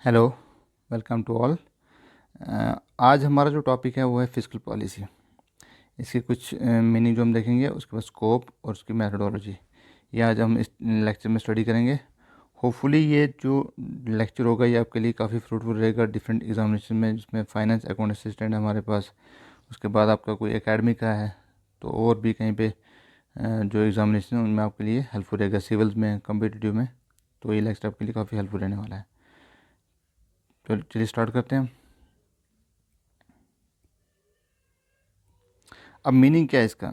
Hello, welcome to all. आज हमारा जो टॉपिक है वो है फिस्कल पॉलिसी। इसकी कुछ मीनिंग जो हम देखेंगे, उसके बाद स्कोप और उसकी मेथडोलॉजी, ये आज हम इस लेक्चर में स्टडी करेंगे। होपफुली ये जो लेक्चर होगा ये आपके लिए काफ़ी फ्रूटफुल रहेगा डिफरेंट एग्जामिनेशन में, जिसमें फाइनेंस अकाउंट असिस्टेंट है हमारे पास, उसके बाद आपका कोई एकेडमिक का है, तो और भी कहीं पे जो एग्जामिनेशन है उनमें आपके लिए हेल्पफुल रहेगा, सिविल्स में, कम्पिटिटिव में। तो ये लेक्चर आपके लिए काफ़ी हेल्पफुल रहने वाला है। तो चलिए स्टार्ट करते हैं। अब मीनिंग क्या है इसका?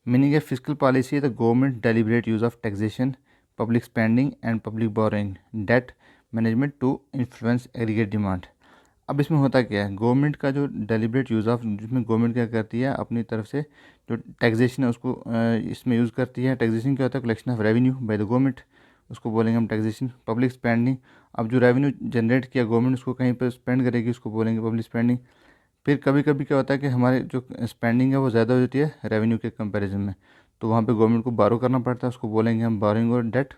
मीनिंग है fiscal policy the government deliberate use of taxation, public spending and public borrowing, debt management to influence aggregate demand. अब इसमें होता क्या है, गवर्नमेंट का जो डेलिबरेट यूज़ ऑफ, जिसमें गवर्नमेंट क्या करती है अपनी तरफ से जो टैक्सेशन है उसको इसमें यूज़ करती है। टैक्सेशन क्या होता है? Collection of revenue by the government, उसको बोलेंगे हम टैक्सेशन। पब्लिक स्पेंडिंग, अब जो रेवेन्यू जनरेट किया गवर्नमेंट उसको कहीं पर स्पेंड करेगी, उसको बोलेंगे पब्लिक स्पेंडिंग। फिर कभी कभी क्या होता है कि हमारे जो स्पेंडिंग है वो ज़्यादा हो जाती है रेवेन्यू के कंपैरिजन में, तो वहाँ पे गवर्नमेंट को बारो करना पड़ता है, उसको बोलेंगे हम बारोइंग और डेट।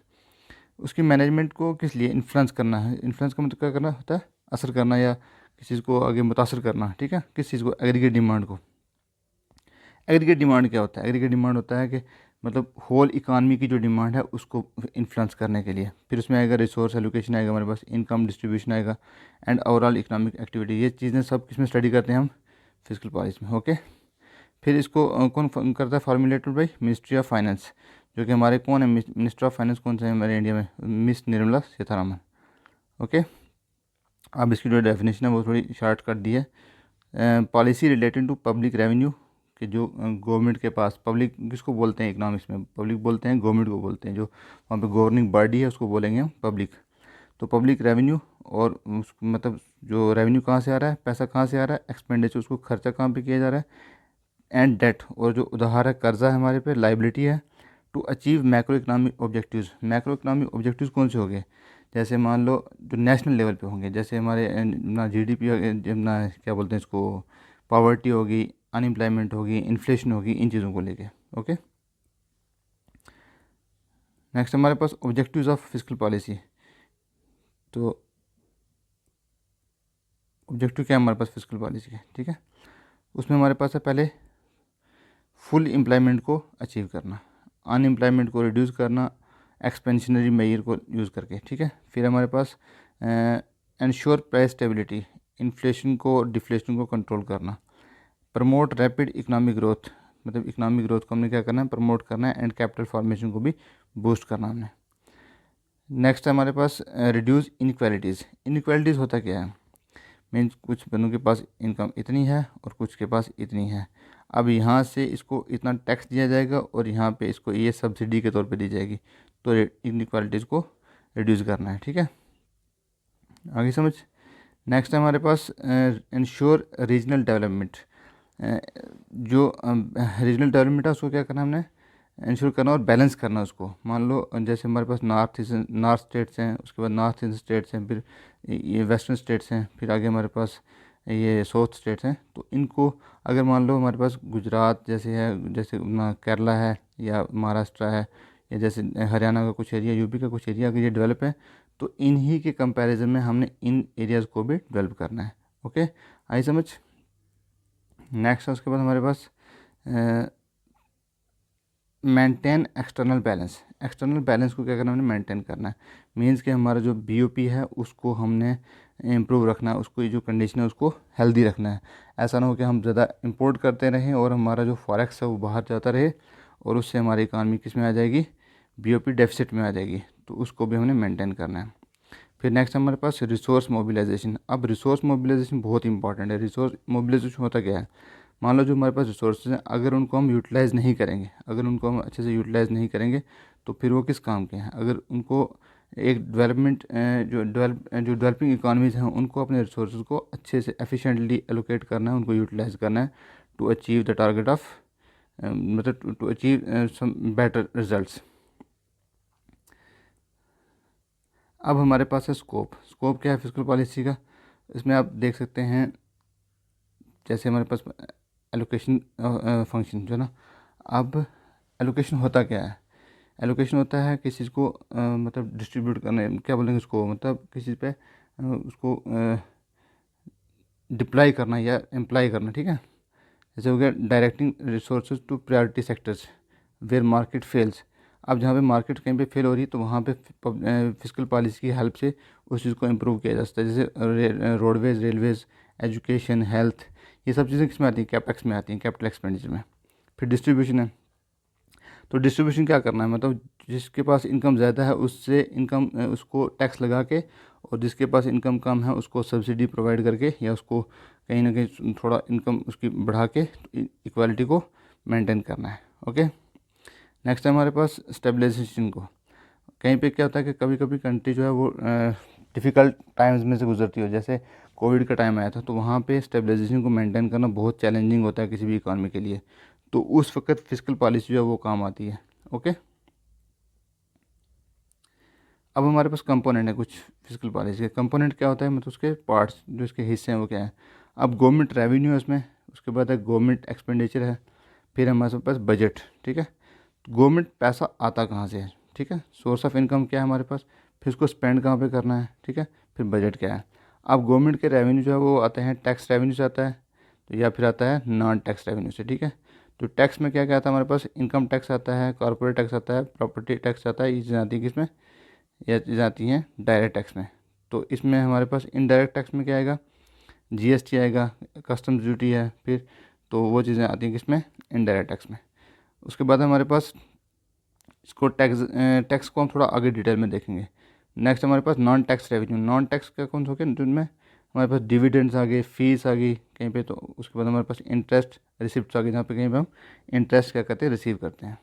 उसकी मैनेजमेंट को किस लिए? इन्फ्लुएंस करना है। इन्फ्लुएंस का मतलब क्या करना होता है? असर करना या किसी चीज़ को आगे मुतासर करना। ठीक है, किस चीज़ को? एग्रीगेट डिमांड को। एग्रीगेट डिमांड क्या होता है? एग्रीगेट डिमांड होता है कि मतलब होल इकानमी की जो डिमांड है उसको इन्फ्लुएंस करने के लिए। फिर उसमें आएगा रिसोर्स एलोकेशन, आएगा हमारे पास इनकम डिस्ट्रीब्यूशन आएगा, एंड ओवरऑल इकोनॉमिक एक्टिविटी। ये चीज़ें सब किसमें स्टडी करते हैं हम? फिजिकल पॉलिसी में। ओके। फिर इसको कौन करता है? Formulated by ministry of finance, जो कि हमारे कौन है मिनिस्टर ऑफ फाइनेंस? कौन से है हमारे इंडिया में? मिस निर्मला सीतारामन। ओके। अब इसकी जो डेफिनेशन है वो थोड़ी शार्ट कर दी है। Policy related to public revenue, कि जो गवर्नमेंट के पास, पब्लिक किसको बोलते हैं इकोनॉमिक्स में? पब्लिक बोलते हैं गवर्नमेंट को बोलते हैं। जो वहाँ पे गवर्निंग बॉडी है उसको बोलेंगे हम पब्लिक। तो पब्लिक रेवेन्यू, और मतलब जो रेवेन्यू कहाँ से आ रहा है, पैसा कहाँ से आ रहा है, एक्सपेंडिचर उसको खर्चा कहाँ पे किया जा रहा है, एंड डेट, और जो उधार है, कर्जा है हमारे पे, लाइबिलिटी है, to achieve macroeconomic objectives. Macroeconomic objectives कौन से हो गए? जैसे मान लो जो नेशनल लेवल पे होंगे, जैसे हमारे ना जीडीपी, ना क्या बोलते हैं इसको, पॉवर्टी होगी, अनएम्प्लॉयमेंट होगी, इन्फ्लेशन होगी, इन चीज़ों को लेके। ओके। नेक्स्ट हमारे पास ऑब्जेक्टिव्स ऑफ फिस्कल पॉलिसी। तो ऑब्जेक्टिव क्या है हमारे पास फिस्कल पॉलिसी के? ठीक है, उसमें हमारे पास है पहले फुल एम्प्लॉयमेंट को अचीव करना, अनएम्प्लॉयमेंट को रिड्यूस करना, एक्सपेंशनरी मेजर को यूज़ करके। ठीक है। फिर हमारे पास इंश्योर प्राइस स्टेबिलिटी, इन्फ्लेशन को डिफ्लेशन को कंट्रोल करना, प्रमोट रैपिड इकोनॉमिक ग्रोथ, मतलब इकोनॉमिक ग्रोथ को हमने क्या करना है? प्रमोट करना है, एंड कैपिटल फॉर्मेशन को भी बूस्ट करना हमने। नेक्स्ट है हमारे पास रिड्यूस इनक्वालिटीज़। इनक्वालिटीज़ होता क्या है? मीन्स कुछ बंदों के पास इनकम इतनी है और कुछ के पास इतनी है। अब यहाँ से इसको इतना टैक्स दिया जाएगा और यहाँ पे इसको ये सब्सिडी के तौर पे दी जाएगी, तो इनक्वालिटीज़ को रिड्यूस करना है। ठीक है, आगे समझ। नेक्स्ट है हमारे पास इंश्योर रीजनल डेवलपमेंट। जो रीजनल डेवलपमेंट है उसको क्या करना है हमने? इंश्योर करना और बैलेंस करना उसको। मान लो जैसे हमारे पास नॉर्थ स्टेट्स हैं, उसके बाद नॉर्थ ईस्ट स्टेट्स हैं, फिर ये वेस्टर्न स्टेट्स हैं, फिर आगे हमारे पास ये साउथ स्टेट्स हैं। तो इनको अगर मान लो हमारे पास गुजरात जैसे है, जैसे केरला है या महाराष्ट्र है, या जैसे हरियाणा का कुछ एरिया, यूपी का कुछ एरिया अगर ये डेवलप है, तो इन्हीं के कंपैरिजन में हमने इन एरियाज़ को भी डेवलप करना है। ओके, आई समझ। नेक्स्ट है उसके बाद हमारे पास maintain external balance. External balance को क्या करना है? हमने मेंटेन करना है। मींस कि हमारा जो बीओपी है उसको हमने इम्प्रूव रखना है, उसको जो कंडीशन है उसको हेल्दी रखना है। ऐसा ना हो कि हम ज़्यादा इंपोर्ट करते रहें और हमारा जो फॉरेक्स है वो बाहर जाता रहे, और उससे हमारी इकानमी किस में आ जाएगी? बीओपी डेफिसिट में आ जाएगी। तो उसको भी हमने मेंटेन करना है। फिर नेक्स्ट हमारे पास रिसोर्स मोबिलाइजेशन। अब रिसोर्स मोबिलाइजेशन बहुत इंपॉर्टेंट है। रिसोर्स मोबिलाइजेशन होता क्या है? मान लो जो हमारे पास रिसोर्सेज हैं, अगर उनको हम यूटिलाइज़ नहीं करेंगे, अगर उनको हम अच्छे से यूटिलाइज़ नहीं करेंगे, तो फिर वो किस काम के हैं? अगर उनको एक डेवलपमेंट जो डेवलपिंग इकानमीज़ हैं उनको अपने रिसोर्सेज को अच्छे से एफिशिएंटली एलोकेट करना है, उनको यूटिलाइज़ करना है, to achieve the target of, मतलब to achieve some better results. अब हमारे पास है स्कोप। स्कोप क्या है फिस्कल पॉलिसी का? इसमें आप देख सकते हैं, जैसे हमारे पास एलोकेशन फंक्शन जो है ना। अब एलोकेशन होता क्या है? एलोकेशन होता है किसी चीज़ को मतलब डिस्ट्रीब्यूट करना, क्या बोलेंगे उसको, मतलब किसी चीज़ पे उसको डिप्लाई करना या एम्प्लाई करना, ठीक है। जैसे हो गया directing resources to priority sectors where market fails. अब जहाँ पे मार्केट कहीं पे फेल हो रही है तो वहाँ पे फिजिकल पॉलिसी की हेल्प से उस चीज़ को इम्प्रूव किया जा सकता है। जैसे रोडवेज, रेलवेज, एजुकेशन, हेल्थ, ये सब चीज़ें किस में आती हैं? कैपेक्स में आती हैं, कैपिटल एक्सपेंडिचर में। फिर डिस्ट्रीब्यूशन है, तो डिस्ट्रीब्यूशन क्या करना है, मतलब जिसके पास इनकम ज़्यादा है उससे इनकम उसको टैक्स लगा के, और जिसके पास इनकम कम है उसको सब्सिडी प्रोवाइड करके, या उसको कहीं ना कहीं थोड़ा इनकम उसकी बढ़ा के इक्वालिटी को मेंटेन करना है। ओके, नेक्स्ट है हमारे पास स्टेबलाइजेशन को। कहीं पे क्या होता है कि कभी कभी कंट्री जो है वो डिफ़िकल्ट टाइम्स में से गुजरती हो, जैसे कोविड का टाइम आया था, तो वहाँ पे स्टेबलाइजेशन को मेंटेन करना बहुत चैलेंजिंग होता है किसी भी इकॉनमी के लिए, तो उस वक्त फिजिकल पॉलिसी जो है वो काम आती है। ओके, अब हमारे पास कंपोनेंट है कुछ फिजिकल पॉलिसी के। कंपोनेंट क्या होता है, मतलब उसके पार्ट्स जो इसके हिस्से हैं वो क्या है। अब गवर्नमेंट रेवेन्यू है उसमें, उसके बाद है गवर्नमेंट एक्सपेंडिचर है, फिर हमारे पास बजट, ठीक है। गवर्नमेंट पैसा आता कहाँ से है, ठीक है, सोर्स ऑफ इनकम क्या है हमारे पास, फिर उसको स्पेंड कहाँ पे करना है, ठीक है, फिर बजट क्या है। अब गवर्नमेंट के रेवेन्यू जो है वो आते हैं टैक्स रेवेन्यू से आता है, तो या फिर आता है नॉन टैक्स रेवेन्यू से, ठीक है। तो टैक्स में क्या क्या आता है हमारे पास, इनकम टैक्स आता है, कॉर्पोरेट टैक्स आता है, प्रॉपर्टी टैक्स आता है, ये चीज़ें आती है किसमें, ये चीज़ें आती हैं डायरेक्ट टैक्स में। तो इसमें हमारे पास इनडायरेक्ट टैक्स में क्या आएगा, जीएसटी आएगा, कस्टम्स ड्यूटी है, फिर तो वो चीज़ें आती हैं किसमें, इनडायरेक्ट टैक्स में। उसके बाद हमारे पास इसको टैक्स को हम थोड़ा आगे डिटेल में देखेंगे। नेक्स्ट हमारे पास non tax revenue. Non tax का कौन सा हो गया, जिनमें हमारे पास डिविडेंड्स आ गए, फीस आ गई कहीं पे, तो उसके बाद हमारे पास इंटरेस्ट रिसिप्ट आ गई, जहाँ पे कहीं पे हम इंटरेस्ट क्या करते हैं, रिसीव करते हैं।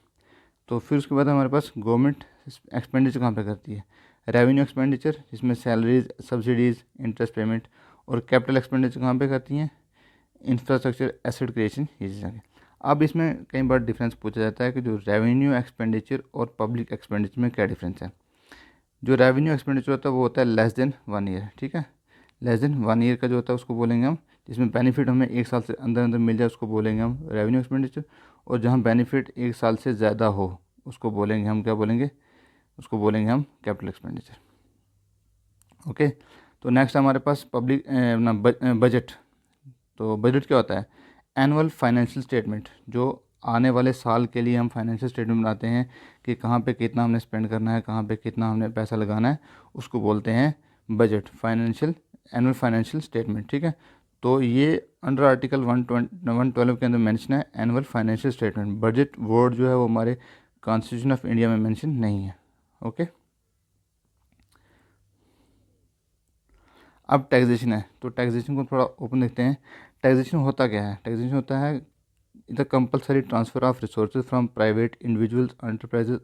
तो फिर उसके बाद हमारे पास गवर्नमेंट एक्सपेंडिचर कहाँ पे करती है, रेवेन्यू एक्सपेंडिचर, जिसमें सैलरीज, सब्सिडीज़, इंटरेस्ट पेमेंट। और कैपिटल एक्सपेंडिचर कहाँ पे करती हैं, इंफ्रास्ट्रक्चर, एसेट क्रिएशन, ये चीज़ें। अब इसमें कई बार डिफरेंस पूछा जाता है कि जो रेवेन्यू एक्सपेंडिचर और पब्लिक एक्सपेंडिचर में क्या डिफरेंस है। जो रेवेन्यू एक्सपेंडिचर होता है वो होता है लेस देन 1 ईयर, ठीक है। लेस देन 1 ईयर का जो होता है उसको बोलेंगे हम, जिसमें बेनिफिट हमें 1 साल से अंदर अंदर मिल जाए उसको बोलेंगे हम रेवेन्यू एक्सपेंडिचर। और जहाँ बेनिफिट 1 साल से ज़्यादा हो उसको बोलेंगे हम, क्या बोलेंगे, उसको बोलेंगे हम कैपिटल एक्सपेंडिचर। ओके, तो नेक्स्ट हमारे पास पब्लिक बजट। तो बजट क्या होता है, एनुअल फाइनेंशियल स्टेटमेंट, जो आने वाले साल के लिए हम फाइनेंशियल स्टेटमेंट बनाते हैं कि कहाँ पे कितना हमने स्पेंड करना है, कहाँ पे कितना हमने पैसा लगाना है, उसको बोलते हैं budget, financial, annual financial statement, ठीक है। तो ये अंडर आर्टिकल 112 के अंदर मेंशन है annual financial statement. Budget word जो है वो हमारे कॉन्स्टिट्यूशन ऑफ इंडिया में मेंशन नहीं है। ओके, अब टैक्सेशन है, तो टैक्सेशन को थोड़ा ओपन देखते हैं। टैक्सेशन होता क्या है, टैक्सेशन होता है the compulsory transfer of resources from private individuals enterprises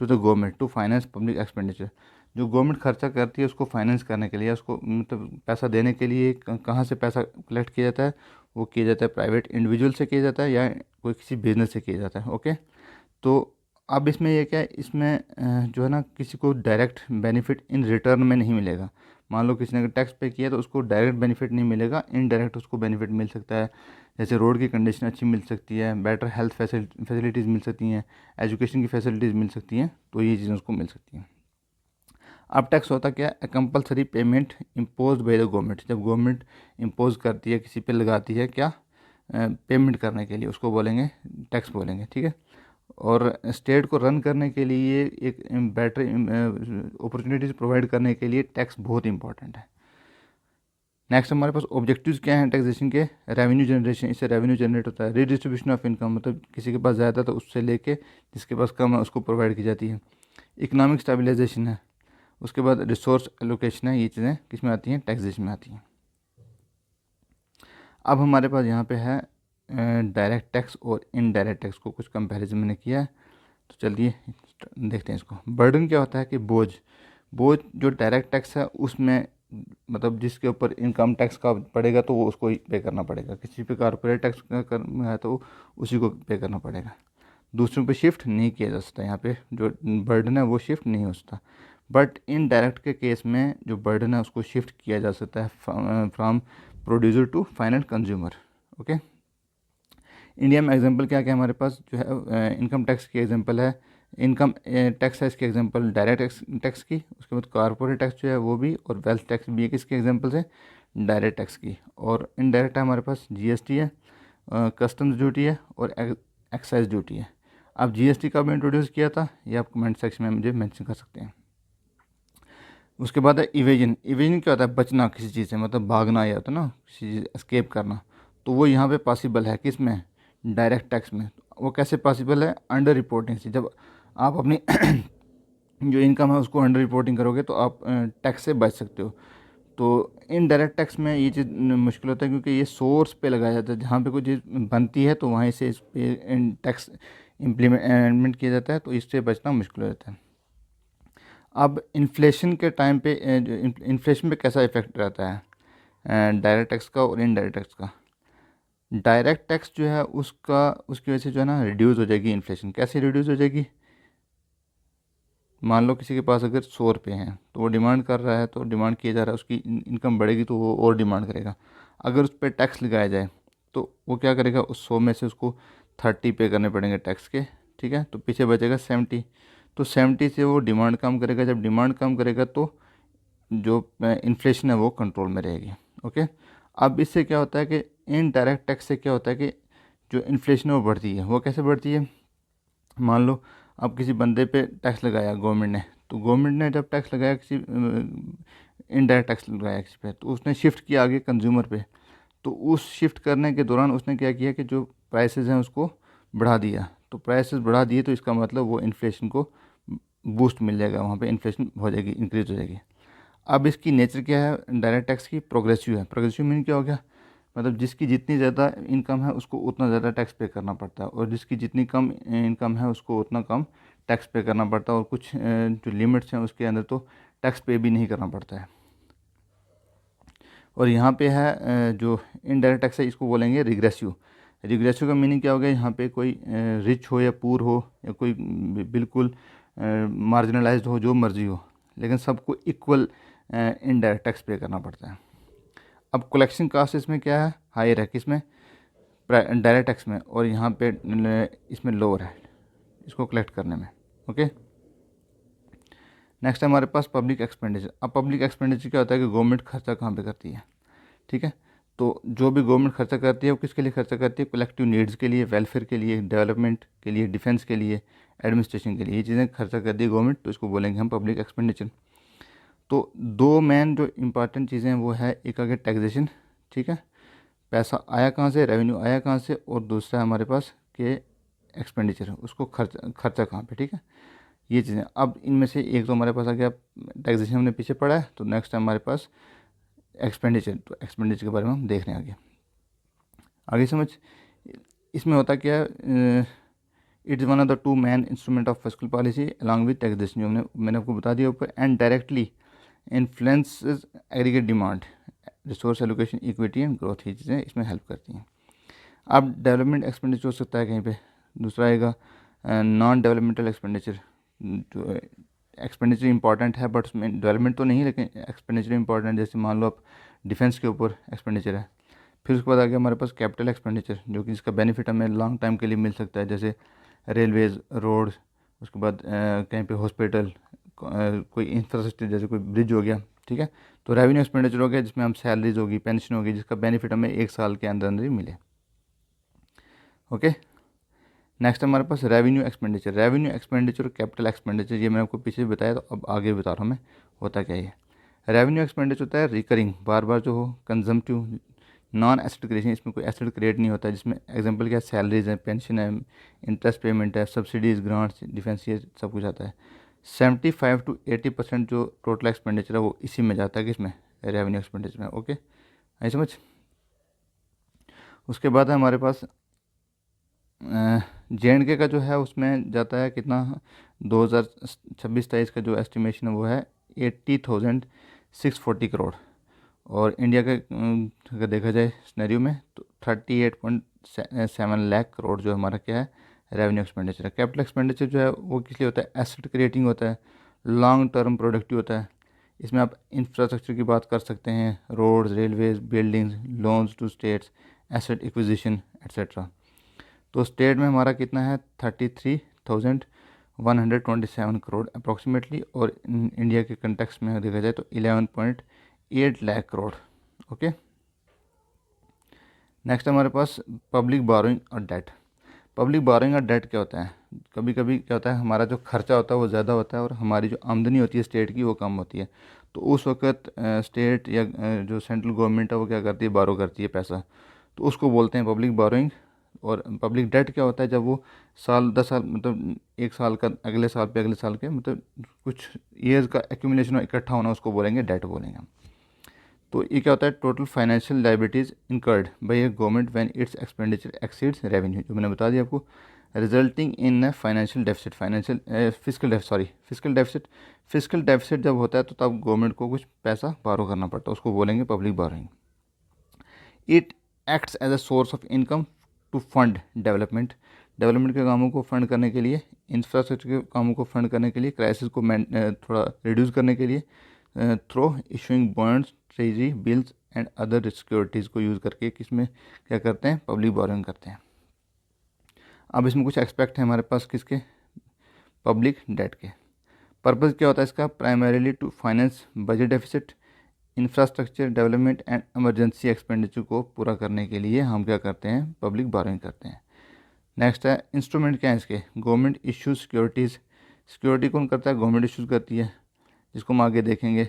to the government to finance public expenditure. जो गवर्नमेंट खर्चा करती है उसको फाइनेंस करने के लिए, उसको मतलब पैसा देने के लिए कहाँ से पैसा कलेक्ट किया जाता है, वो किया जाता है प्राइवेट इंडिविजुअल से किया जाता है या कोई किसी बिजनेस से किया जाता है। ओके, तो अब इसमें ये क्या है, इसमें जो है ना किसी को डायरेक्ट बेनिफिट इन रिटर्न में नहीं मिलेगा। मान लो किसी ने टैक्स पे किया तो उसको डायरेक्ट बेनिफिट नहीं मिलेगा, इनडायरेक्ट उसको बेनिफिट मिल सकता है। जैसे रोड की कंडीशन अच्छी मिल सकती है, बेटर हेल्थ फैसिलिटीज़ मिल सकती हैं, एजुकेशन की फैसिलिटीज़ मिल सकती हैं, तो ये चीज़ें उसको मिल सकती हैं। अब टैक्स होता क्या है, compulsory payment impose by the government. जब गवर्नमेंट इम्पोज करती है, किसी पे लगाती है क्या, पेमेंट करने के लिए, उसको बोलेंगे टैक्स बोलेंगे, ठीक है। और स्टेट को रन करने के लिए एक बेटर अपॉर्चुनिटीज़ प्रोवाइड करने के लिए टैक्स बहुत इंपॉर्टेंट है। नेक्स्ट हमारे पास ऑब्जेक्टिव्स क्या हैं टैक्सेशन के, रेवेन्यू जनरेशन, इससे रेवेन्यू जनरेट होता है। रीडिस्ट्रीब्यूशन ऑफ इनकम, मतलब किसी के पास ज़्यादा तो उससे लेके जिसके पास कम है उसको प्रोवाइड की जाती है। इकोनॉमिक स्टेबलाइजेशन है, उसके बाद रिसोर्स एलोकेशन है, ये चीज़ें किस में आती हैं, टैक्सेशन में आती हैं। अब हमारे पास यहाँ पे है डायरेक्ट टैक्स और इनडायरेक्ट टैक्स को कुछ कंपैरिजन मैंने किया है, तो चलिए देखते हैं इसको। बर्डन क्या होता है कि बोझ, बोझ जो डायरेक्ट टैक्स है उसमें मतलब जिसके ऊपर इनकम टैक्स का पड़ेगा तो वो उसको ही पे करना पड़ेगा, किसी पे कॉर्पोरेट टैक्स का है तो उसी को पे करना पड़ेगा। दूसरों पे शिफ्ट नहीं किया जा सकता, यहाँ पे जो बर्डन है वो शिफ्ट नहीं हो सकता। बट इन डायरेक्ट के केस में जो बर्डन है उसको शिफ्ट किया जा सकता है from producer to final consumer. Okay, India में एग्जांपल क्या क्या हमारे पास जो है इनकम टैक्स की एग्जांपल है, इनकम टैक्स है इसके एग्जांपल डायरेक्ट टैक्स की, उसके बाद कॉर्पोरेट टैक्स जो है वो भी, और वेल्थ टैक्स भी है किसके एग्जांपल है, डायरेक्ट टैक्स की। और इनडायरेक्ट है हमारे पास जीएसटी है, कस्टम्स ड्यूटी है और एक्साइज ड्यूटी है। अब जीएसटी कब इंट्रोड्यूस किया था ये आप कमेंट सेक्शन में मुझे मेंशन कर सकते हैं। उसके बाद है इवेजन। इवेजन क्या होता है, बचना किसी चीज़ से, मतलब भागना या होता है ना, किसी चीज़ एस्केप करना। तो वो यहाँ पे पॉसिबल है किस में, डायरेक्ट टैक्स में। वो कैसे पॉसिबल है, अंडर रिपोर्टिंग से। जब आप अपनी जो इनकम है उसको अंडर रिपोर्टिंग करोगे तो आप टैक्स से बच सकते हो। तो इनडायरेक्ट टैक्स में ये चीज़ मुश्किल होता है क्योंकि ये सोर्स पे लगाया जाता है, जहाँ पे कोई चीज़ बनती है तो वहीं से इस पे टैक्स इम्प्लीमेंट किया जाता है, तो इससे बचना मुश्किल हो जाता है। अब इन्फ्लेशन के टाइम पे इन्फ्लेशन पे कैसा इफेक्ट रहता है डायरेक्ट टैक्स का और इनडायरेक्ट टैक्स का। डायरेक्ट टैक्स जो है उसका, उसकी वजह से जो है ना रिड्यूस हो जाएगी इन्फ्लेशन। कैसे रिड्यूस हो जाएगी, मान लो किसी के पास अगर 100 रुपये हैं तो वो डिमांड कर रहा है, तो डिमांड किया जा रहा है, उसकी इनकम बढ़ेगी तो वो और डिमांड करेगा। अगर उस पर टैक्स लगाया जाए तो वो क्या करेगा, उस 100 में से उसको 30 पे करने पड़ेंगे टैक्स के, ठीक है, तो पीछे बचेगा 70। तो 70 से वो डिमांड कम करेगा, जब डिमांड कम करेगा तो जो इन्फ्लेशन है वो कंट्रोल में रहेगी। ओके, अब इससे क्या होता है कि इनडायरेक्ट टैक्स से क्या होता है कि जो इन्फ्लेशन है वो बढ़ती है। वो कैसे बढ़ती है, मान लो अब किसी बंदे पे टैक्स लगाया गवर्नमेंट ने, तो गवर्नमेंट ने जब टैक्स लगाया किसी इनडायरेक्ट टैक्स लगाया किसी पे, तो उसने शिफ्ट किया आगे कंज्यूमर पे। तो उस शिफ्ट करने के दौरान उसने क्या किया कि जो प्राइसेस हैं उसको बढ़ा दिया। तो प्राइसेस बढ़ा दिए तो इसका मतलब वो इन्फ्लेशन को बूस्ट मिल जाएगा, वहाँ पे इन्फ्लेशन हो जाएगी, इंक्रीज हो जाएगी। अब इसकी नेचर क्या है डायरेक्ट टैक्स की, प्रोग्रेसिव है। प्रोग्रेसिव मीन क्या हो गया, मतलब जिसकी जितनी ज़्यादा इनकम है उसको उतना ज़्यादा टैक्स पे करना पड़ता है, और जिसकी जितनी कम इनकम है उसको उतना कम टैक्स पे करना पड़ता है, और कुछ जो लिमिट्स हैं उसके अंदर तो टैक्स पे भी नहीं करना पड़ता है। और यहाँ पे है जो इनडायरेक्ट टैक्स है इसको बोलेंगे रिग्रेसिव। रिग्रेसिव का मीनिंग क्या हो गया, यहाँ पे कोई रिच हो या पुअर हो या कोई बिल्कुल मार्जिनलाइज्ड हो, जो मर्जी हो, लेकिन सबको इक्वल इनडायरेक्ट टैक्स पे करना पड़ता है। अब कलेक्शन कास्ट इसमें क्या है, हायर है किसमें, डायरेक्ट टैक्स में, और यहाँ पे इसमें लोअर है इसको कलेक्ट करने में। ओके, नेक्स्ट है हमारे पास पब्लिक एक्सपेंडिचर। अब पब्लिक एक्सपेंडिचर क्या होता है कि गवर्नमेंट खर्चा कहाँ पे करती है, ठीक है। तो जो भी गवर्नमेंट खर्चा करती है वो किसके लिए खर्चा करती है, कलेक्टिव नीड्स के लिए, वेलफेयर के लिए, डेवलपमेंट के लिए, डिफेंस के लिए, एडमिनिस्ट्रेशन के लिए, ये चीज़ें खर्चा करती है गवर्नमेंट, तो इसको बोलेंगे हम पब्लिक एक्सपेंडिचर। तो दो मेन जो इंपॉर्टेंट चीज़ें हैं वो है, एक आगे टैक्सेशन, ठीक है, पैसा आया कहाँ से, रेवेन्यू आया कहाँ से, और दूसरा है हमारे पास के एक्सपेंडिचर उसको खर्चा खर्चा कहाँ पे, ठीक है, ये चीज़ें। अब इनमें से एक तो हमारे पास आ गया टैक्सेशन, हमने पीछे पढ़ा है, तो नेक्स्ट है हमारे पास एक्सपेंडिचर। तो एक्सपेंडिचर के बारे में हम देख रहे हैं आगे। आगे समझ, इसमें होता क्या है, it is one of the two main instrument of fiscal policy along with taxation, जो मैंने आपको बता दिया ऊपर, and directly influences aggregate demand, resource allocation, equity and growth, ये चीज़ें इसमें हेल्प करती हैं। अब डेवलपमेंट एक्सपेंडिचर हो सकता है कहीं पे, दूसरा आएगा नॉन डेवलपमेंटल एक्सपेंडिचर। जो एक्सपेंडिचर इंपॉर्टेंट है बट उसमें डेवलपमेंट तो नहीं, लेकिन एक्सपेंडिचर इंपॉर्टेंट, जैसे मान लो आप डिफेंस के ऊपर एक्सपेंडिचर है। फिर उसके बाद आ गया हमारे पास कैपिटल एक्सपेंडिचर, जो कि जिसका बेनिफिट हमें लॉन्ग टाइम के लिए मिल सकता है, जैसे रेलवेज़, रोड्स, उसके बाद कहीं पे हॉस्पिटल, कोई इंफ्रास्ट्रक्चर जैसे कोई ब्रिज हो गया, ठीक है। तो रेवेन्यू एक्सपेंडिचर हो गया जिसमें हम सैलरीज होगी, पेंशन होगी, जिसका बेनिफिट हमें 1 साल के अंदर अंदर ही मिले। ओके, नेक्स्ट हमारे पास रेवेन्यू एक्सपेंडिचर। रेवेन्यू एक्सपेंडिचर और कैपिटल एक्सपेंडिचर, ये मैंने आपको पीछे बताया, तो अब आगे बता रहा हूँ मैं होता क्या है। रेवेन्यू एक्सपेंडिचर होता है रिकरिंग, बार बार जो हो, कंजम्पटिव, नॉन एसेट क्रिएशन, इसमें कोई एसेट क्रिएट नहीं होता है, जिसमें एग्जांपल क्या है, सैलरीज है, पेंशन है, इंटरेस्ट पेमेंट है, सब्सिडीज, ग्रांट्स, डिफेंस, ये सब कुछ आता है। 75 to 80% जो टोटल एक्सपेंडिचर है वो इसी में जाता है, किसमें, रेवेन्यू एक्सपेंडिचर में। ओके, आई समझ। उसके बाद है हमारे पास JNK का जो है उसमें जाता है कितना, 2026-23 का जो एस्टिमेशन है वो है 80,640 करोड़। और इंडिया का अगर देखा जाए सिनेरियो में तो 38.7 लाख करोड़ जो हमारा क्या है, रेवेन्यू एक्सपेंडिचर है। कैपिटल एक्सपेंडिचर जो है वो किस लिए होता है, एसेट क्रिएटिंग होता है, लॉन्ग टर्म प्रोडक्टिव होता है। इसमें आप इंफ्रास्ट्रक्चर की बात कर सकते हैं, roads, railways, buildings, loans to states, asset acquisition etcetera. तो स्टेट में हमारा कितना है, 33,000 127 करोड़ अप्रॉक्सीमेटली, और इंडिया के कंटेक्स्ट में देखा जाए तो 11.8 लाख करोड़। ओके, नेक्स्ट हमारे पास पब्लिक बोरोइंग और डेट। पब्लिक बोरोइंग और डेट क्या होता है? कभी कभी क्या होता है, हमारा जो खर्चा होता है वो ज़्यादा होता है और हमारी जो आमदनी होती है स्टेट की वो कम होती है। तो उस वक्त स्टेट या जो सेंट्रल गवर्नमेंट है वो क्या करती है, बारो करती है पैसा, तो उसको बोलते हैं पब्लिक बोरोइंग। और पब्लिक डेट क्या होता है, जब वो साल 10 साल मतलब एक साल का अगले साल पे अगले साल के मतलब कुछ ईयर्स का एक्यूमुलेशन इकट्ठा होना, उसको बोलेंगे डेट बोलेंगे हम। तो ये क्या होता है, total financial liabilities incurred by A government when it's expenditure exceeds revenue, जो मैंने बता दिया आपको, resulting in financial deficit, physical deficit जब होता है तो तब गवर्नमेंट को कुछ पैसा बारो करना पड़ता है, उसको बोलेंगे public borrowing. It acts as a source of income to fund development के कामों को फंड करने के लिए, इंफ्रास्ट्रक्चर के कामों को फंड करने के लिए, क्राइसिस को थोड़ा रिड्यूस करने के लिए, through issuing bonds, treasury bills and other securities को यूज़ करके किसमें क्या करते हैं, पब्लिक बोरोइंग करते हैं। अब इसमें कुछ एक्सपेक्ट है हमारे पास किसके, पब्लिक डेट के। पर्पज़ क्या होता है इसका, primarily to finance budget deficit, infrastructure development and emergency expenditure को पूरा करने के लिए हम क्या करते हैं, पब्लिक बोरोइंग करते हैं। नेक्स्ट है इंस्ट्रूमेंट क्या है इसके, गवर्नमेंट इश्यूज सिक्योरिटीज़, सिक्योरिटी कौन करता है, गवर्नमेंट इश्यूज करती है, जिसको हम आगे देखेंगे।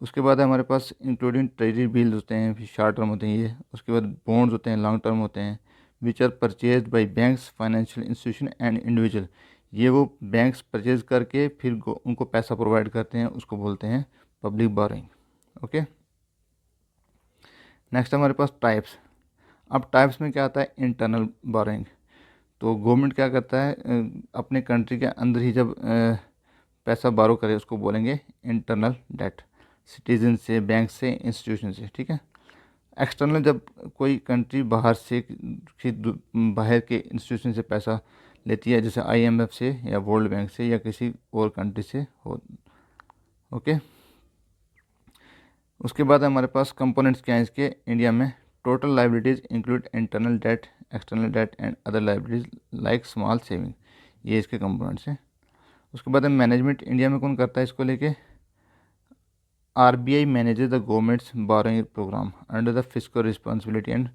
उसके बाद है हमारे पास इंक्लूडिंग ट्रेजरी बिल्स होते हैं, फिर शॉर्ट टर्म होते हैं ये, उसके बाद बॉन्ड्स होते हैं, लॉन्ग टर्म होते हैं, which are purchase by banks, financial institution and individual, ये वो बैंक्स परचेज करके फिर उनको पैसा प्रोवाइड करते हैं, उसको बोलते हैं पब्लिक बोरोइंग। ओके, नेक्स्ट हमारे पास टाइप्स। अब टाइप्स में क्या आता है, इंटरनल बोरोइंग। तो गवर्नमेंट क्या करता है, अपने कंट्री के अंदर ही जब पैसा बारो करे उसको बोलेंगे इंटरनल डेट, सिटीजन से, बैंक से, इंस्टीट्यूशन से, ठीक है। एक्सटर्नल, जब कोई कंट्री बाहर से बाहर के इंस्टीट्यूशन से पैसा लेती है, जैसे IMF से या वर्ल्ड बैंक से या किसी और कंट्री से हो। ओके, उसके बाद हमारे पास कंपोनेंट्स क्या हैं इसके, इंडिया में total liabilities include internal debt, external debt and other liabilities like small saving, ये इसके कंपोनेंट्स हैं। उसके बाद मैनेजमेंट इंडिया में कौन करता है इसको लेके, RBI manages the government's borrowing programme under the fiscal responsibility and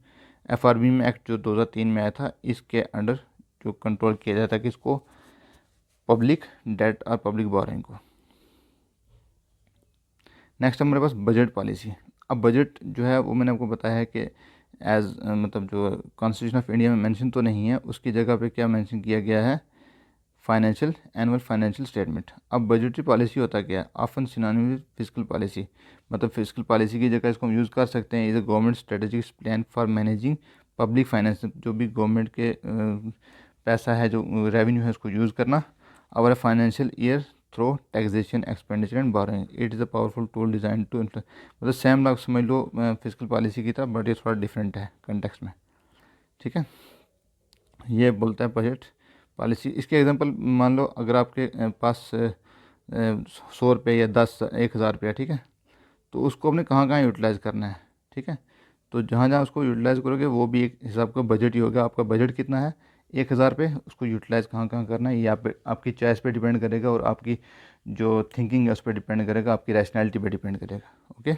FRB में एक्ट जो 2003 में आया था, इसके अंडर जो कंट्रोल किया जाता है किसको, पब्लिक डेट और पब्लिक बोरोइंग को। नेक्स्ट हमारे पास बजट पॉलिसी। अब बजट जो है वो मैंने आपको बताया है कि एज मतलब जो कॉन्स्टिट्यूशन ऑफ इंडिया में मेंशन तो नहीं है, उसकी जगह पे क्या मेंशन किया गया है, फाइनेंशियल एनुअल फाइनेंशियल स्टेटमेंट। अब बजटरी पॉलिसी होता क्या है, often synonym with fiscal policy, मतलब फिस्कल पॉलिसी की जगह इसको हम यूज़ कर सकते हैं, is a government strategic plan for managing public finance, जो भी गवर्नमेंट के पैसा है, जो रेवेन्यू है, उसको यूज़ करना। और financial year through taxation expenditure and borrowing, it is a powerful tool design to मतलब सेम लाग समझ लो फिजिकल पॉलिसी की तरह, बट ये थोड़ा डिफरेंट है कंटेक्स्ट में, ठीक है। ये बोलता है बजट पॉलिसी। इसके एग्जांपल मान लो अगर आपके पास 100 रुपये या 10 1 हज़ार रुपया, ठीक है, तो उसको आपने कहाँ कहाँ यूटिलाइज़ करना है, ठीक है। तो जहाँ जहाँ उसको यूटिलाइज़ करोगे वो भी एक हिसाब का बजट ही होगा। आपका बजट कितना है, 1 हज़ार रुपये, उसको यूटिलाइज़ कहाँ कहाँ करना है, ये आप आपकी चॉइस पे डिपेंड करेगा और आपकी जो थिंकिंग है उस पर डिपेंड करेगा, आपकी रैशनैलिटी पे डिपेंड करेगा। ओके,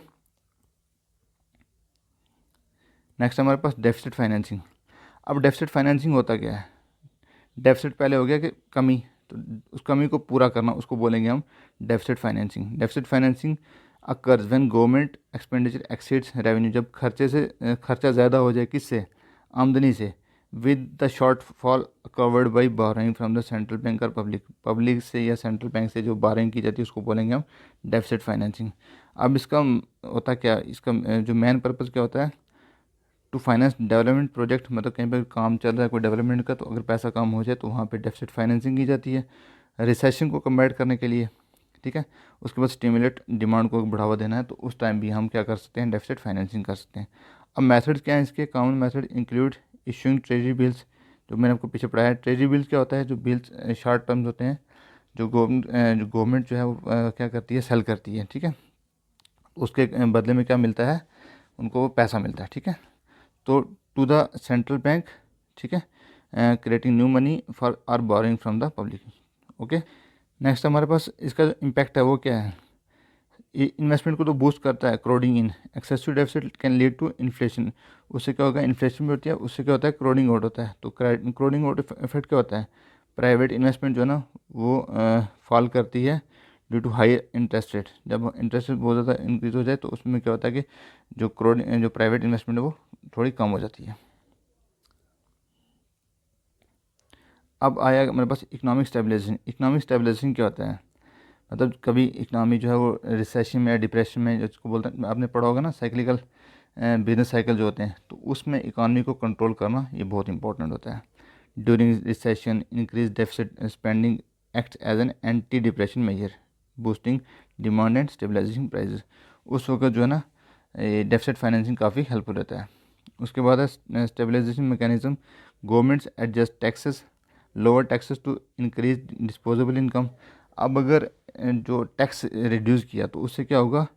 नेक्स्ट हमारे पास डेफिसिट फाइनेंसिंग। अब डेफिसिट फाइनेंसिंग होता क्या है, डेफिसिट पहले हो गया कि कमी, तो उस कमी को पूरा करना, उसको बोलेंगे हम deficit financing. Deficit financing occurs when government expenditure exceeds revenue, जब खर्चे से खर्चा ज़्यादा हो जाए, किससे, आमदनी से, with the short fall covered by borrowing from the central bank और पब्लिक से या सेंट्रल बैंक से जो बोरोइंग की जाती है उसको बोलेंगे हम डेफिसिट फाइनेंसिंग। अब इसका होता क्या, इसका जो मेन पर्पज़ क्या होता है, टू फाइनेंस डेवलपमेंट प्रोजेक्ट, मतलब कहीं पर काम चल रहा है कोई डेवलपमेंट का, तो अगर पैसा कम हो जाए तो वहाँ पे डेफिसिट फाइनेंसिंग की जाती है, रिसेशन को कम्बैट करने के लिए, ठीक है। उसके बाद स्टिमुलेट डिमांड को बढ़ावा देना है, तो उस टाइम भी हम क्या कर सकते हैं, डेफिसिट फाइनेंसिंग कर सकते हैं। अब मेथड्स क्या हैं इसके, common method include issuing treasury bills, जो मैंने आपको पीछे पढ़ाया है। ट्रेजरी बिल्स क्या होता है, जो बिल्स शॉर्ट टर्म्स होते हैं, जो गवर्नमेंट जो है वो क्या करती है, सेल करती है, ठीक है। उसके बदले में क्या मिलता है, उनको पैसा मिलता है, ठीक है। तो टू द सेंट्रल बैंक, ठीक है, creating new money for or borrowing from the public. Okay. Next हमारे पास इसका जो इम्पैक्ट है वो क्या है, इन्वेस्टमेंट को तो बूस्ट करता है, crowding in excessive deficit can lead to inflation, उससे क्या होगा, इन्फ्लेशन भी होती है, उससे क्या होता है, क्रोडिंग आउट होता है। तो क्रोडिंग आउट इफेक्ट क्या होता है, प्राइवेट इन्वेस्टमेंट जो है ना वो फॉल करती है due to high interest rate. जब इंटरेस्ट रेट बहुत ज़्यादा इंक्रीज हो जाए तो उसमें क्या होता है कि जो प्राइवेट इन्वेस्टमेंट है वो थोड़ी कम हो जाती है। अब आया मेरे पास इकोनॉमिक स्टेबलाइजेशन। इकोनॉमिक स्टेबलाइजेशन क्या होता है, मतलब कभी इकनॉमी जो है वो रिसेशन में या डिप्रेशन में, जिसको बोलते हैं, आपने पढ़ा होगा ना साइक्लिकल बिजनेस साइकिल जो होते हैं, तो उसमें इकॉनमी को कंट्रोल करना ये बहुत इंपॉर्टेंट होता है। During recession increase deficit spending act as an anti depression measure boosting demand and stabilising prices. उस वक्त जो है ना ये डेफिसिट फाइनेंसिंग काफ़ी हेल्पफुल रहता है। उसके बाद है stabilisation mechanism, governments adjust taxes lower taxes to increase disposable income. अब अगर जो टैक्स रिड्यूस किया तो उससे क्या होगा,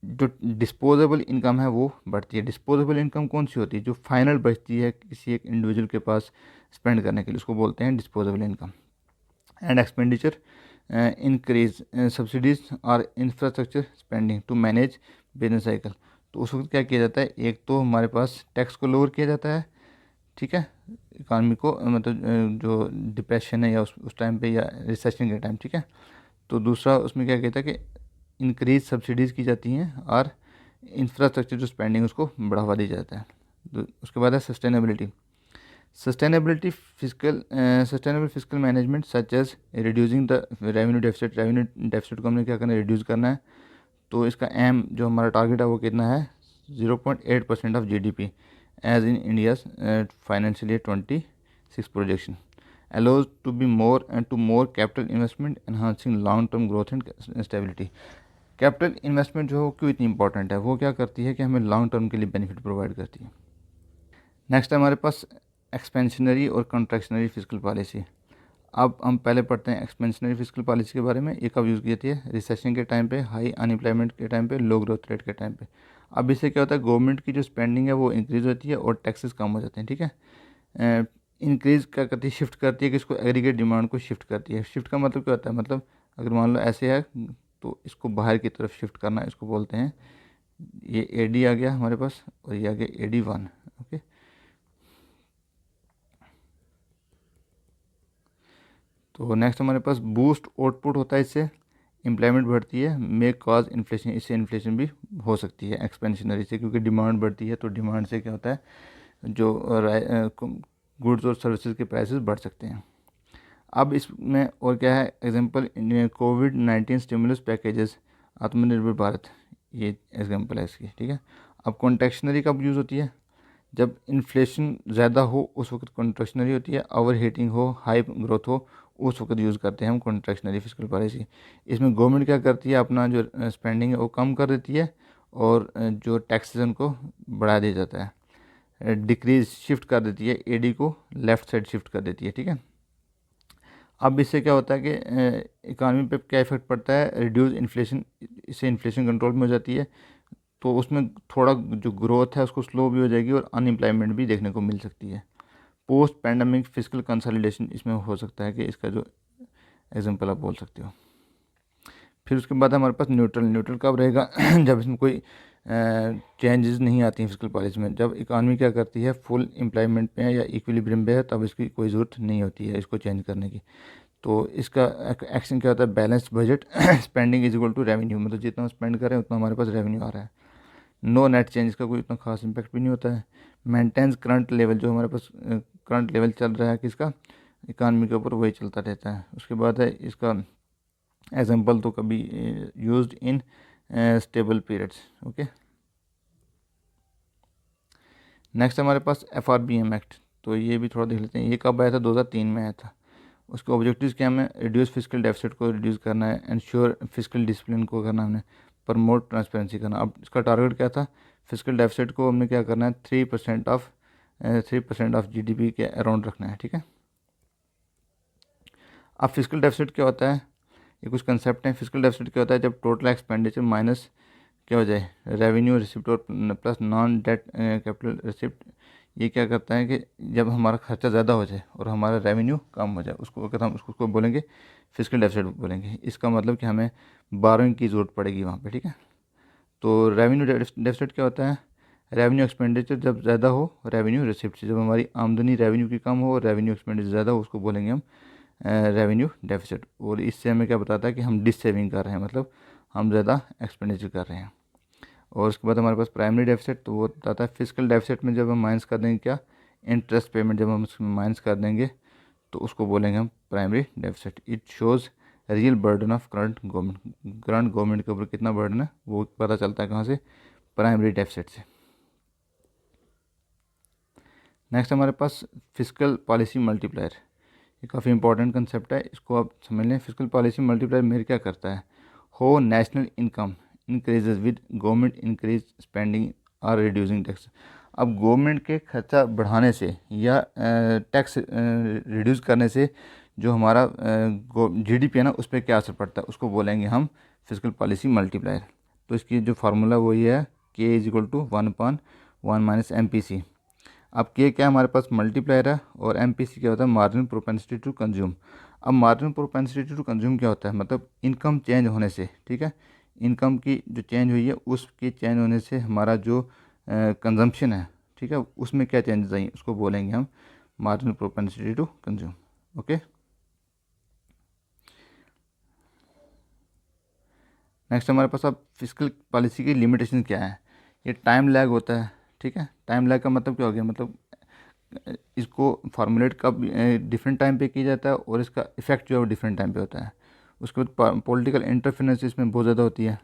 जो डिस्पोजेबल इनकम है वो बढ़ती है। डिस्पोजेबल इनकम कौन सी होती है, जो फाइनल बचती है किसी एक इंडिविजुअल के पास स्पेंड करने के लिए, उसको बोलते हैं disposable income. And expenditure increase subsidies और infrastructure spending to manage business cycle. तो उस वक्त क्या किया जाता है, एक तो हमारे पास टैक्स को लोअर किया जाता है, ठीक है, इकानमी को मतलब जो डिप्रेशन है या उस टाइम पे या रिसेशन के टाइम, ठीक है। तो दूसरा उसमें क्या कहता है कि इंक्रीज सब्सिडीज़ की जाती हैं और इंफ्रास्ट्रक्चर जो स्पेंडिंग उसको बढ़ावा दिया जाता है। तो उसके बाद है sustainability. Sustainable physical management such as reducing the revenue deficit. Revenue deficit को हमने क्या करना है, रिड्यूस करना है। तो इसका एम जो हमारा टारगेट है वो कितना है, 0.8% of GDP as in India's financial year 26 projection allows to be more and to more capital investment enhancing long term growth and stability। Capital investment जो क्यों इतनी इंपॉर्टेंट है, वो क्या करती है कि हमें लॉन्ग टर्म के लिए बेनिफिट प्रोवाइड करती है। नेक्स्ट हमारे पास एक्सपेंशनरी और कॉन्ट्रैक्शनरी फिजिकल पॉलिसी। अब हम पहले पढ़ते हैं एक्सपेंशनरी फिजिकल पॉलिसी के बारे में। ये कब यूज़ की जाती है, रिसेशन के टाइम पे, हाई अनएम्प्लॉयमेंट के टाइम पे, लो ग्रोथ रेट के टाइम पे। अब इससे क्या होता है, गवर्नमेंट की जो स्पेंडिंग है वो इंक्रीज़ होती है और टैक्सेस कम हो जाते हैं, ठीक है। इंक्रीज़ क्या करती है, शिफ्ट करती है, कि इसको एग्रीगेट डिमांड को शिफ्ट करती है। शिफ्ट का मतलब क्या होता है, मतलब अगर मान लो ऐसे है तो इसको बाहर की तरफ शिफ्ट करना, इसको बोलते हैं, ये AD आ गया हमारे पास और ये आ गया AD1। ओके, तो नेक्स्ट हमारे पास बूस्ट आउटपुट होता है, इससे एम्प्लॉयमेंट बढ़ती है, मे कॉज इन्फ्लेशन, इससे इन्फ्लेशन भी हो सकती है एक्सपेंशनरी से, क्योंकि डिमांड बढ़ती है तो डिमांड से क्या होता है, जो गुड्स और सर्विसेज के प्राइसेस बढ़ सकते हैं। अब इसमें और क्या है, एग्जांपल कोविड-19 स्टिमुलस पैकेजेस, आत्मनिर्भर भारत, ये एग्जांपल है इसकी, ठीक है। अब कॉन्ट्रैक्शनरी कब यूज़ होती है, जब इन्फ्लेशन ज़्यादा हो उस वक्त कॉन्ट्रैक्शनरी होती है, ओवर हीटिंग हो, हाई ग्रोथ हो, उस वक्त यूज़ करते हैं हम कॉन्ट्रैक्शनरी फिजिकल पॉलिसी। इसमें गवर्नमेंट क्या करती है, अपना जो स्पेंडिंग है वो कम कर देती है और जो टैक्सेस उनको बढ़ा दिया जाता है, डिक्रीज शिफ्ट कर देती है, AD को लेफ़्ट साइड शिफ्ट कर देती है, ठीक है। अब इससे क्या होता है कि इकानमी पे क्या इफेक्ट पड़ता है, रिड्यूस इन्फ्लेशन, इससे इन्फ्लेशन कंट्रोल में हो जाती है, तो उसमें थोड़ा जो ग्रोथ है उसको स्लो भी हो जाएगी और अनएम्प्लॉयमेंट भी देखने को मिल सकती है। पोस्ट पैंडमिक फिजिकल कंसोलिडेशन इसमें हो सकता है कि इसका जो एग्जांपल आप बोल सकते हो। फिर उसके बाद हमारे पास न्यूट्रल। न्यूट्रल कब रहेगा जब इसमें कोई चेंजेस नहीं आती हैं फिजिकल पॉलिसी में। जब इकानमी क्या करती है, फुल एम्प्लॉयमेंट पे है या इक्विलिब्रियम पे है, तब इसकी कोई ज़रूरत नहीं होती है इसको चेंज करने की। तो इसका एक्शन क्या होता है, balanced budget spending is equal to revenue, मतलब जितना स्पेंड करें उतना हमारे पास रेवेन्यू आ रहा है। नो नेट चेंज का कोई इतना खास इम्पैक्ट भी नहीं होता है। मेंटेन्स करंट लेवल, जो हमारे पास करंट लेवल चल रहा है किसका, इकानमी के ऊपर, वही चलता रहता है। उसके बाद है इसका एग्जांपल तो कभी used in stable periods. Okay, next हमारे पास FRBM एक्ट। तो ये भी थोड़ा देख लेते हैं, ये कब आया था, 2003 में आया था। उसके ऑब्जेक्टिव्स क्या है, रिड्यूस फिजिकल डेफिसिट को रिड्यूस करना है, एंश्योर फिजिकल डिसिप्लिन को करना हमने, प्रमोट ट्रांसपेरेंसी करना। अब इसका टारगेट क्या था, फिजिकल डेफिसिट को हमने क्या करना है, 3% ऑफ GDP के अराउंड रखना है, ठीक है। अब फिजिकल डेफिसिट क्या होता है, ये कुछ कंसेप्ट हैं। फिजिकल डेफिसिट क्या होता है, जब टोटल एक्सपेंडिचर माइनस क्या हो जाए, रेवेन्यू रिसिप्ट और plus non debt capital receipt, ये क्या करता है कि जब हमारा खर्चा ज़्यादा हो जाए और हमारा रेवेन्यू कम हो जाए, उसको अगर हम उसको बोलेंगे फिस्कल डेफिसिट बोलेंगे। इसका मतलब कि हमें बारोइंग की ज़रूरत पड़ेगी वहाँ पे, ठीक है। तो रेवेन्यू डेफिसिट क्या होता है? रेवेन्यू एक्सपेंडिचर जब ज़्यादा हो रेवेन्यू रिसिप्ट से, जब हमारी आमदनी रेवेन्यू की कम हो और रेवेन्यू एक्सपेंडिचर ज़्यादा हो, उसको बोलेंगे हम रेवेन्यू डेफिसिट। और इससे हमें क्या बताता है कि हम डिस सेविंग कर रहे हैं, मतलब हम ज़्यादा एक्सपेंडिचर कर रहे हैं। और उसके बाद हमारे पास प्राइमरी डेफिसिट, तो वो बताता है फिजिकल डेफिसिट में जब हम माइनस कर देंगे क्या, इंटरेस्ट पेमेंट जब हम उसमें माइनस कर देंगे तो उसको बोलेंगे हम primary deficit. It shows real burden of current government के ऊपर कितना बर्डन है वो पता चलता है कहाँ से, प्राइमरी डेफिसिट से। नेक्स्ट हमारे पास फिजिकल पॉलिसी मल्टीप्लायर। ये काफ़ी इंपॉर्टेंट कंसेप्ट है, इसको आप समझ लें। फिजिकल पॉलिसी मल्टीप्लायर मेरे क्या करता है, हो national income increases with government increase spending और रिड्यूसिंग टैक्स। अब गवर्नमेंट के खर्चा बढ़ाने से या टैक्स रिड्यूस करने से जो हमारा जीडीपी है ना, उस पर क्या असर पड़ता है, उसको बोलेंगे हम फिजिकल पॉलिसी मल्टीप्लायर। तो इसकी जो फार्मूला वही है, K is equal to 1/1 minus MPC। अब के क्या हमारे पास मल्टीप्लायर है और MPC क्या होता है, मार्जिनल प्रोपेंसिटी टू कंज्यूम। अब मार्जिनल प्रोपेंसिटी टू कंज्यूम क्या होता है, मतलब इनकम चेंज होने से, ठीक है, इनकम की जो चेंज हुई है उसके चेंज होने से हमारा जो कंजम्पशन है, ठीक है, उसमें क्या चेंजेस आई उसको बोलेंगे हम marginal propensity to consume. Okay. Next हमारे पास अब फिजिकल पॉलिसी की लिमिटेशन क्या है। ये टाइम लैग होता है, ठीक है। टाइम लैग का मतलब क्या हो गया, मतलब इसको फार्मूलेट कब डिफरेंट टाइम पे किया जाता है और इसका इफेक्ट जो है वो डिफरेंट टाइम पे होता है। उसके बाद पॉलिटिकल इंटरफेरेंस इसमें बहुत ज़्यादा होती है,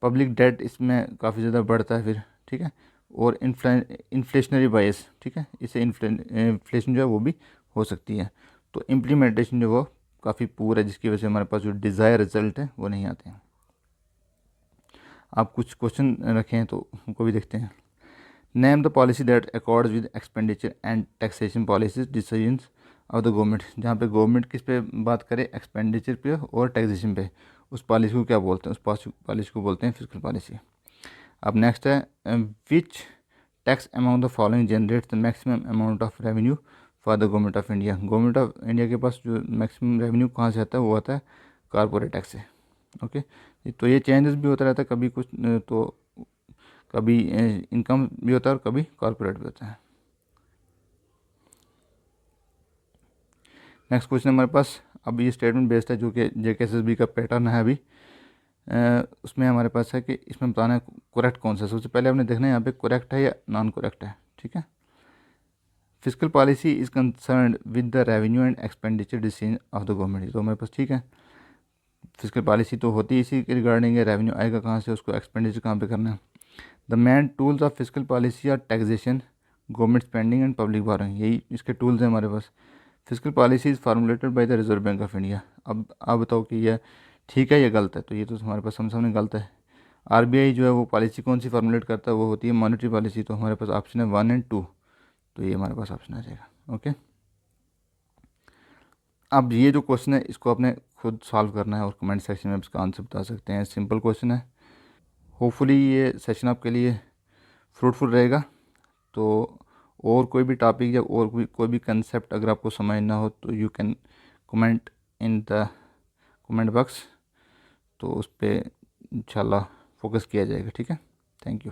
पब्लिक डेट इसमें काफ़ी ज़्यादा बढ़ता है फिर, ठीक है। और इन्फ्लेशनरी बायस, ठीक है, इससे इन्फ्लेशन जो है वो भी हो सकती है। तो इम्प्लीमेंटेशन जो वो काफ़ी पुअर है, जिसकी वजह से हमारे पास जो डिज़ायर रिजल्ट है वो नहीं आते हैं। आप कुछ क्वेश्चन रखे हैं तो उनको भी देखते हैं। Name the policy that accords with expenditure and taxation policies decisions of the government. जहाँ पे गवर्नमेंट किस पे बात करे, एक्सपेंडिचर पे और टैक्सेशन पे, उस पॉलिसी को क्या बोलते हैं, उस पॉलिसी को बोलते हैं फिजिकल पॉलिसी। अब नेक्स्ट है which tax amount the following generates the maximum amount of revenue for the government of India. Government of India के पास जो मैक्सिमम रेवेन्यू कहाँ से आता है वो आता है कॉरपोरेट टैक्स से। ओके। तो ये चेंजेस भी होता रहता है, कभी कुछ तो कभी इनकम भी होता है और कभी कॉरपोरेट भी होता है। नेक्स्ट क्वेश्चन हमारे पास, अब ये स्टेटमेंट बेस्ड है जो कि JKSSB का पैटर्न है अभी। उसमें हमारे पास है कि इसमें बताना है करेक्ट कौन सा। सबसे पहले हमने देखना है यहाँ पे करेक्ट है या नॉन करेक्ट है, ठीक है। Physical policy is concern with the revenue and expenditure decision of the government. तो हमारे पास ठीक है, फिजिकल पॉलिसी तो होती है इसी के रिगार्डिंग है, रेवेन्यू आएगा कहाँ से, उसको एक्सपेंडिचर कहाँ पे करना है। The main tools of physical policy are taxation, government spending and public borrowing. यही इसके टूल्स हैं हमारे पास। Physical policy is formulated by the Reserve Bank of India. अब आप बताओ कि यह ठीक है या गलत है, तो ये तो हमारे पास सामने गलत है। RBI जो है वो पॉलिसी कौन सी फार्मुलेट करता है, वो होती है मॉनेटरी पॉलिसी। तो हमारे पास ऑप्शन है 1 और 2, तो ये हमारे पास ऑप्शन आ जाएगा। ओके। अब ये जो क्वेश्चन है इसको आपने खुद सॉल्व करना है और कमेंट सेक्शन में इसका आंसर बता सकते हैं। सिंपल क्वेश्चन है। होपफुली ये सेशन आपके लिए फ्रूटफुल रहेगा। तो और कोई भी टॉपिक या और कोई भी कंसेप्ट अगर आपको समझना हो तो you can comment in the comment box, तो उस पर इंशाल्लाह फोकस किया जाएगा। ठीक है, थैंक यू।